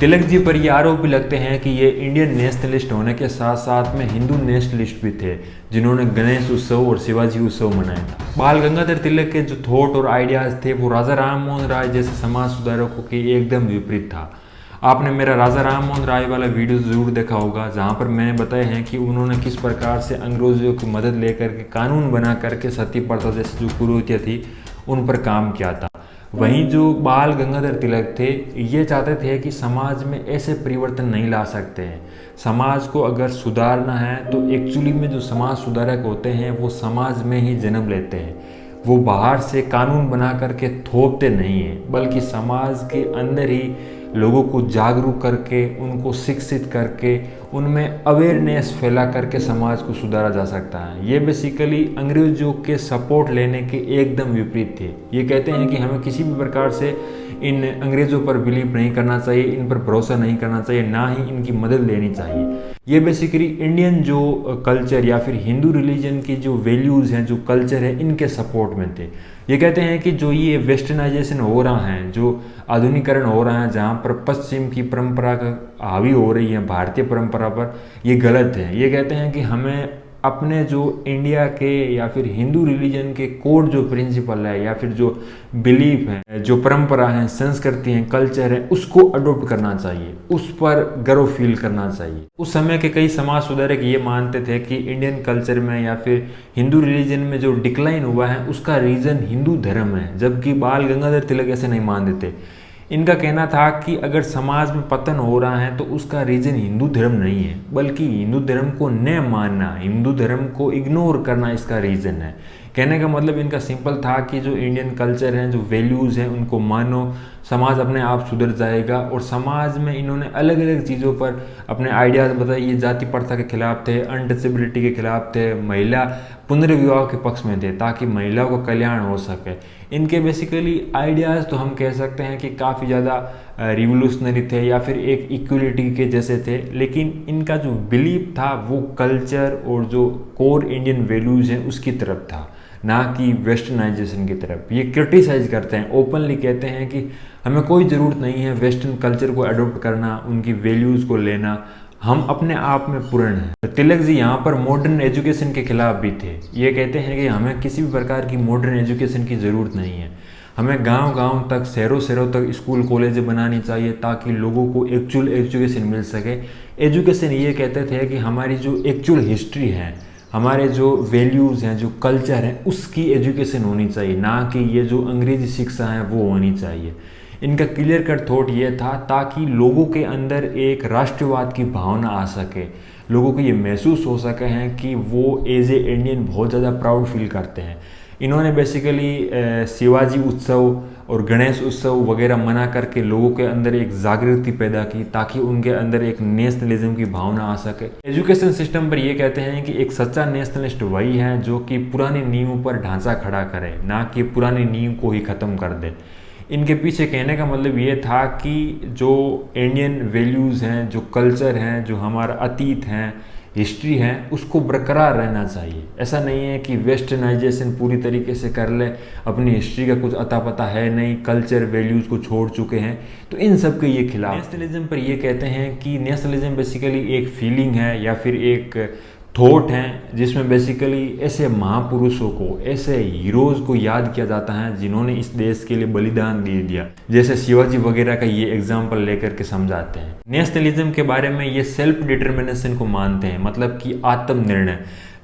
तिलक जी पर ये आरोप भी लगते हैं कि ये इंडियन नेशनलिस्ट होने के साथ साथ में हिंदू नेशनलिस्ट भी थे, जिन्होंने गणेश उत्सव और शिवाजी उत्सव मनाया था। बाल गंगाधर तिलक के जो थॉट और आइडियाज़ थे वो राजा राम मोहन राय जैसे समाज सुधारकों के एकदम विपरीत था। आपने मेरा राजा राम मोहन राय वाला वीडियो ज़रूर देखा होगा, जहाँ पर मैंने बताया है कि उन्होंने किस प्रकार से अंग्रेज़ों की मदद लेकर के कानून बना करके सती प्रथा जैसी जो कुरीतियाँ थी उन पर काम किया था। वहीं जो बाल गंगाधर तिलक थे ये चाहते थे कि समाज में ऐसे परिवर्तन नहीं ला सकते हैं। समाज को अगर सुधारना है तो एक्चुअली में जो समाज सुधारक होते हैं वो समाज में ही जन्म लेते हैं। वो बाहर से कानून बना करके थोपते नहीं हैं, बल्कि समाज के अंदर ही लोगों को जागरूक करके, उनको शिक्षित करके, उनमें अवेयरनेस फैला करके समाज को सुधारा जा सकता है। ये बेसिकली अंग्रेजों के सपोर्ट लेने के एकदम विपरीत थे। ये कहते हैं कि हमें किसी भी प्रकार से इन अंग्रेज़ों पर बिलीव नहीं करना चाहिए, इन पर भरोसा नहीं करना चाहिए, ना ही इनकी मदद लेनी चाहिए। ये बेसिकली इंडियन जो कल्चर या फिर हिंदू रिलीजन की जो वैल्यूज़ हैं, जो कल्चर है, इनके सपोर्ट में थे। ये कहते हैं कि जो ये वेस्टर्नाइजेशन हो रहा है, जो आधुनिकरण हो रहा है, जहाँ पर पश्चिम की परंपरा का हावी हो रही है भारतीय परंपरा पर, ये गलत है। ये कहते हैं कि हमें अपने जो इंडिया के या फिर हिंदू रिलीजन के कोड जो प्रिंसिपल है या फिर जो बिलीफ है, जो परंपरा है, संस्कृति है, कल्चर है, उसको अडोप्ट करना चाहिए, उस पर गर्व फील करना चाहिए। उस समय के कई समाज सुधारक ये मानते थे कि इंडियन कल्चर में या फिर हिंदू रिलीजन में जो डिक्लाइन हुआ है उसका रीज़न हिंदू धर्म है, जबकि बाल गंगाधर तिलक ऐसे नहीं मानते थे। इनका कहना था कि अगर समाज में पतन हो रहा है तो उसका रीज़न हिंदू धर्म नहीं है, बल्कि हिंदू धर्म को न मानना, हिंदू धर्म को इग्नोर करना इसका रीज़न है। कहने का मतलब इनका सिंपल था कि जो इंडियन कल्चर हैं, जो वैल्यूज़ हैं, उनको मानो, समाज अपने आप सुधर जाएगा। और समाज में इन्होंने अलग अलग चीज़ों पर अपने आइडियाज़ बताए। ये जाति प्रथा के खिलाफ थे, अनटचेबिलिटी के खिलाफ थे, महिला पुनर्विवाह के पक्ष में थे ताकि महिलाओं का कल्याण हो सके। इनके बेसिकली आइडियाज़ तो हम कह सकते हैं कि काफ़ी ज़्यादा रिवोल्यूशनरी थे या फिर एक इक्वलिटी के जैसे थे, लेकिन इनका जो बिलीफ था वो कल्चर और जो कोर इंडियन वैल्यूज़ हैं उसकी तरफ था, ना कि वेस्टर्नाइजेशन की तरफ। ये क्रिटिसाइज करते हैं, ओपनली कहते हैं कि हमें कोई ज़रूरत नहीं है वेस्टर्न कल्चर को अडोप्ट करना, उनकी वैल्यूज़ को लेना, हम अपने आप में पूर्ण हैं। तिलक जी यहाँ पर मॉडर्न एजुकेशन के खिलाफ भी थे। ये कहते हैं कि हमें किसी भी प्रकार की मॉडर्न एजुकेशन की ज़रूरत नहीं है, हमें गांव-गांव तक, शहरों तक स्कूल कॉलेज बनानी चाहिए ताकि लोगों को एक्चुअल एजुकेशन मिल सके। एजुकेशन ये कहते थे कि हमारी जो एक्चुअल हिस्ट्री है, हमारे जो वैल्यूज़ हैं, जो कल्चर है, उसकी एजुकेशन होनी चाहिए, ना कि ये जो अंग्रेजी शिक्षा है वो होनी चाहिए। इनका क्लियर कट थॉट ये था ताकि लोगों के अंदर एक राष्ट्रवाद की भावना आ सके, लोगों को ये महसूस हो सके हैं कि वो एज ए इंडियन बहुत ज़्यादा प्राउड फील करते हैं। इन्होंने बेसिकली शिवाजी उत्सव और गणेश उत्सव वगैरह मना करके लोगों के अंदर एक जागृति पैदा की ताकि उनके अंदर एक नेशनलिज्म की भावना आ सके। एजुकेशन सिस्टम पर ये कहते हैं कि एक सच्चा नेशनलिस्ट वही है जो कि पुरानी नींव पर ढांचा खड़ा करे, ना कि पुरानी नींव को ही ख़त्म कर दे। इनके पीछे कहने का मतलब ये था कि जो इंडियन वैल्यूज़ हैं, जो कल्चर हैं, जो हमारा अतीत हैं, हिस्ट्री है, उसको बरकरार रहना चाहिए। ऐसा नहीं है कि वेस्टर्नाइजेशन पूरी तरीके से कर ले, अपनी हिस्ट्री का कुछ अता पता है नहीं, कल्चर वैल्यूज़ को छोड़ चुके हैं, तो इन सब के ये खिलाफ। नेशनलिज्म पर ये कहते हैं कि नेशनलिज्म बेसिकली एक फीलिंग है या फिर एक थॉट हैं जिसमें बेसिकली ऐसे महापुरुषों को, ऐसे हीरोज़ को याद किया जाता है जिन्होंने इस देश के लिए बलिदान दे दिया, जैसे शिवाजी वगैरह का ये एग्जाम्पल लेकर के समझाते हैं। नेशनलिज्म के बारे में ये सेल्फ डिटर्मिनेशन को मानते हैं, मतलब कि आत्मनिर्णय।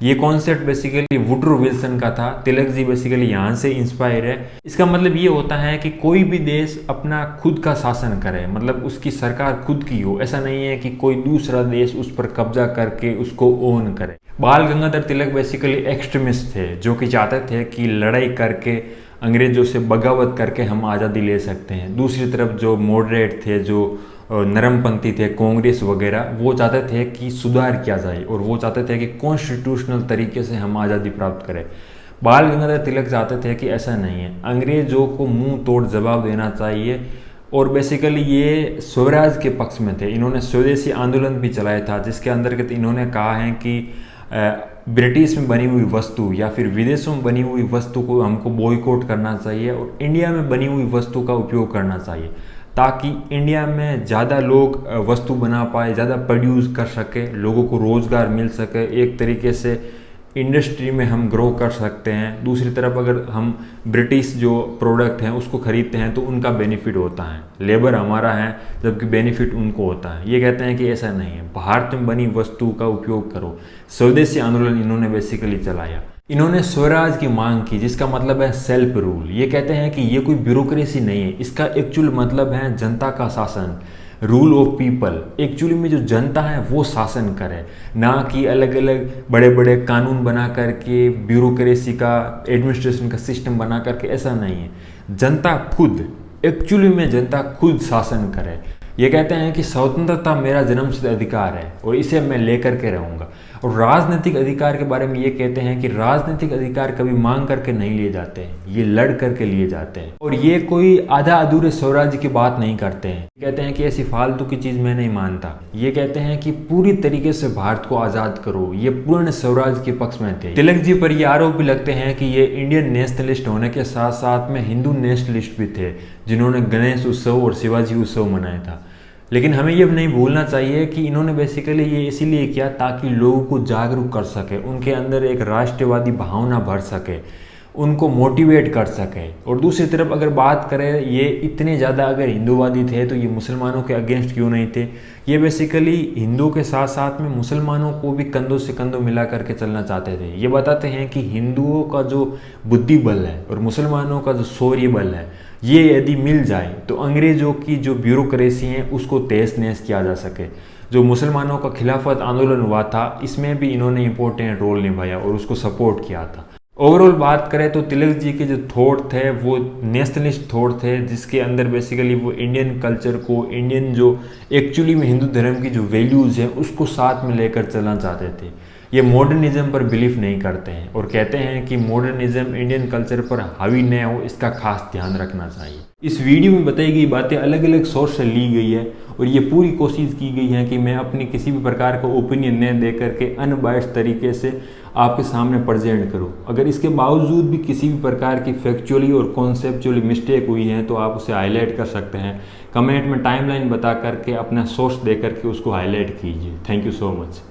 ये कॉन्सेप्ट बेसिकली वुडरो विल्सन का था। तिलक जी बेसिकली यहाँ से इंस्पायर है। इसका मतलब ये होता है कि कोई भी देश अपना खुद का शासन करे, मतलब उसकी सरकार खुद की हो। ऐसा नहीं है कि कोई दूसरा देश उस पर कब्जा करके उसको ओन करे। बाल गंगाधर तिलक बेसिकली एक्सट्रीमिस्ट थे जो कि चाहते थे कि लड़ाई करके, अंग्रेजों से बगावत करके हम आज़ादी ले सकते हैं। दूसरी तरफ जो मॉडरेट थे, जो नरमपंथी थे, कांग्रेस वगैरह, वो चाहते थे कि सुधार किया जाए और वो चाहते थे कि कॉन्स्टिट्यूशनल तरीके से हम आज़ादी प्राप्त करें। बाल गंगाधर तिलक चाहते थे कि ऐसा नहीं है, अंग्रेजों को मुंह तोड़ जवाब देना चाहिए। और बेसिकली ये स्वराज के पक्ष में थे। इन्होंने स्वदेशी आंदोलन भी चलाया था जिसके अंतर्गत इन्होंने कहा है कि ब्रिटिश में बनी हुई वस्तु या फिर विदेशों में बनी हुई वस्तु को हमको बॉयकॉट करना चाहिए और इंडिया में बनी हुई वस्तु का उपयोग करना चाहिए ताकि इंडिया में ज़्यादा लोग वस्तु बना पाए, ज़्यादा प्रोड्यूस कर सके, लोगों को रोज़गार मिल सके, एक तरीके से इंडस्ट्री में हम ग्रो कर सकते हैं। दूसरी तरफ अगर हम ब्रिटिश जो प्रोडक्ट हैं उसको खरीदते हैं तो उनका बेनिफिट होता है, लेबर हमारा है जबकि बेनिफिट उनको होता है। ये कहते हैं कि ऐसा नहीं है, भारत में बनी वस्तु का उपयोग करो। स्वदेशी आंदोलन इन्होंने बेसिकली चलाया। इन्होंने स्वराज की मांग की, जिसका मतलब है सेल्फ रूल। ये कहते हैं कि ये कोई ब्यूरोक्रेसी नहीं है, इसका एक्चुअल मतलब है जनता का शासन, रूल ऑफ पीपल। एक्चुअली में जो जनता है वो शासन करे, ना कि अलग अलग बड़े बड़े कानून बना करके, ब्यूरोक्रेसी का, एडमिनिस्ट्रेशन का सिस्टम बना करके, ऐसा नहीं है। जनता खुद, एक्चुअली में जनता खुद शासन करे। ये कहते हैं कि स्वतंत्रता मेरा जन्मसिद्ध अधिकार है और इसे मैं लेकर के रहूँगा। और राजनीतिक अधिकार के बारे में ये कहते हैं कि राजनीतिक अधिकार कभी मांग करके नहीं लिए जाते हैं, ये लड़ करके लिए जाते हैं। और ये कोई आधा अधूरे स्वराज्य की बात नहीं करते हैं। कहते हैं कि ऐसी फालतू की चीज़ मैं नहीं मानता। ये कहते हैं कि पूरी तरीके से भारत को आज़ाद करो। ये पूर्ण स्वराज के पक्ष में थे। तिलक जी पर ये आरोप भी लगते हैं कि ये इंडियन नेशनलिस्ट होने के साथ साथ में हिंदू नेशनलिस्ट भी थे, जिन्होंने गणेश उत्सव और शिवाजी उत्सव मनाया था। लेकिन हमें ये नहीं भूलना चाहिए कि इन्होंने बेसिकली ये इसीलिए किया ताकि लोगों को जागरूक कर सके, उनके अंदर एक राष्ट्रवादी भावना भर सके, उनको मोटिवेट कर सके। और दूसरी तरफ अगर बात करें, ये इतने ज़्यादा अगर हिंदूवादी थे तो ये मुसलमानों के अगेंस्ट क्यों नहीं थे। ये बेसिकली हिंदुओं के साथ साथ में मुसलमानों को भी कंधों से कंधों मिला करके चलना चाहते थे। ये बताते हैं कि हिंदुओं का जो बुद्धि बल है और मुसलमानों का जो शौर्य बल है, ये यदि मिल जाए तो अंग्रेज़ों की जो ब्यूरोक्रेसी है उसको तहस नहस किया जा सके। जो मुसलमानों का खिलाफत आंदोलन हुआ था, इसमें भी इन्होंने इम्पोर्टेंट रोल निभाया और उसको सपोर्ट किया था। ओवरऑल बात करें तो तिलक जी के जो थॉट थे वो नेशनलिस्ट थॉट थे, जिसके अंदर बेसिकली वो इंडियन कल्चर को, इंडियन जो एक्चुअली में हिंदू धर्म की जो वैल्यूज़ हैं उसको साथ में लेकर चलना चाहते थे। ये मॉडर्निज्म पर बिलीव नहीं करते हैं और कहते हैं कि मॉडर्निज्म इंडियन कल्चर पर हावी न हो, इसका खास ध्यान रखना चाहिए। इस वीडियो में बताई गई बातें अलग अलग सोर्स से ली गई है और ये पूरी कोशिश की गई है कि मैं अपनी किसी भी प्रकार का ओपिनियन न दे करके अनबायस्ड तरीके से आपके सामने प्रेजेंट करूं। अगर इसके बावजूद भी किसी भी प्रकार की फैक्चुअली और कॉन्सेप्चुअली मिस्टेक हुई है तो आप उसे हाईलाइट कर सकते हैं। कमेंट में टाइमलाइन बता करके अपना सोर्स दे करके उसको हाईलाइट कीजिए। Thank you so much.